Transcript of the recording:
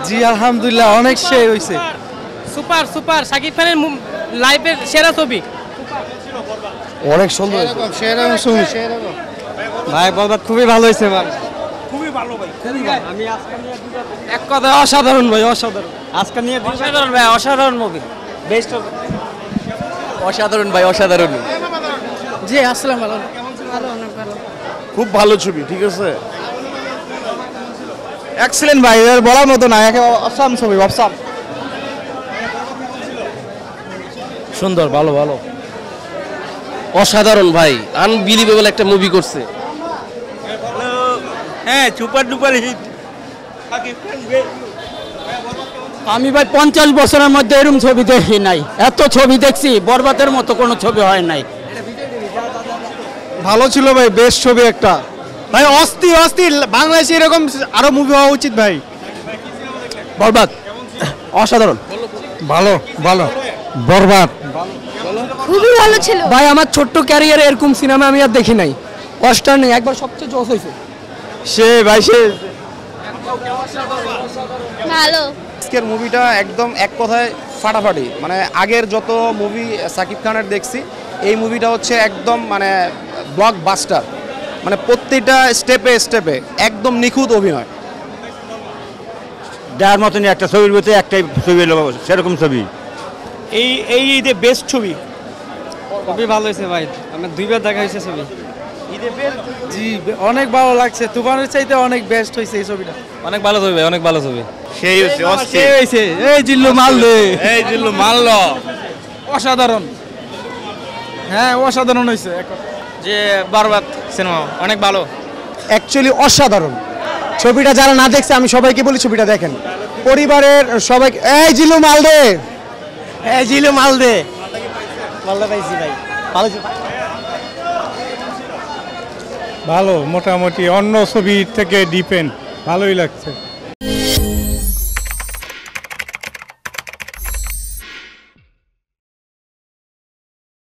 জি আলহামদুলিল্লাহ অনেক সেই হইছে। সুপার সুপার শাকিব খানের লাইফের সেরা ছবি। অনেক সুন্দর সেরা ছবি। ভাই বরবাদ খুবই ভালো হয়েছে ভাই। খুবই ভালো ভাই। আমি আজকে নিয়ে এক কথায় অসাধারণ ভাই, অসাধারণ। আজকে নিয়ে অসাধারণ ভাই, অসাধারণ মুভি। বেস্ট অসাধারণ ভাই, অসাধারণ। জি আসসালাম ভালো অনেক ভালো। খুব ভালো ছবি, ঠিক আছে। এক্সেলেন্ট ভাই, এর বলার মতো না, একেবারে অসাম ছবি, অসাম। সুন্দর, ভালো ভালো, অসাধারণ ভাই, আনবিলিভেবল একটা মুভি করছে। হ্যাঁ সুপার ডুপার হিট। আমি ভাই 50 বছরের মধ্যে এরকম ছবি দেখি নাই। এত ছবি দেখছি, বরবাদের মতো কোনো ছবি হয় নাই। ভালো ছিল ভাই, বেস্ট ছবি একটা ভাই। অস্থির অস্থির, বাংলাদেশে এরকম আরো মুভি হওয়া উচিত ভাই। বরবাদ অসাধারণ, ভালো ভালো। বরবাদ খুবই ভালো ছিল ভাই, আমার ছোট্ট ক্যারিয়ারে এরকম সিনেমা আমি আর দেখি নাই। কষ্টার নেই, একবার সবচেয়ে জোশ হয়েছে সে ভাই, সে ভালো। আজকের মুভিটা একদম এক কথায় ফাটাফাটি। মানে আগের যত মুভি সাকিব খানের দেখছি, এই মুভিটা হচ্ছে একদম মানে ব্লকবাস্টার। মানে প্রত্যেকটা স্টেপে স্টেপে একদম নিখুঁত অভিনয়। যার মতনই একটা ছবির ভিতরে একটাই ছবি এলো, সেরকম ছবি। এই ঈদে বেস্ট ছবি। খুবই ভালো হয়েছে ভাই, আমার দুইবার দেখা হয়েছে ছবি। জি অনেক ভালো লাগছে, তুফানের চাইতে অনেক বেস্ট হয়েছে এই ছবিটা। অনেক ভালো ছবি ভাই, অনেক ভালো ছবি। সেই হচ্ছে সেই হয়েছে, এই জিল্লু মাল দে, এই জিল্লু মারলো। অসাধারণ। হ্যাঁ অসাধারণ হয়েছে। যে বরবাদ সিনেমা অনেক ভালো। অ্যাকচুয়ালি অসাধারণ ছবিটা। যারা না দেখছে আমি সবাইকে বলি ছবিটা দেখেন, পরিবারের সবাই। এই জিল্লু মাল দে, এই জিল্লু মাল দে। মালদা পাইছি ভাই, ভালো ভালো, মোটামুটি অন্য ছবির থেকে ডিপেন্ড, ভালোই লাগছে।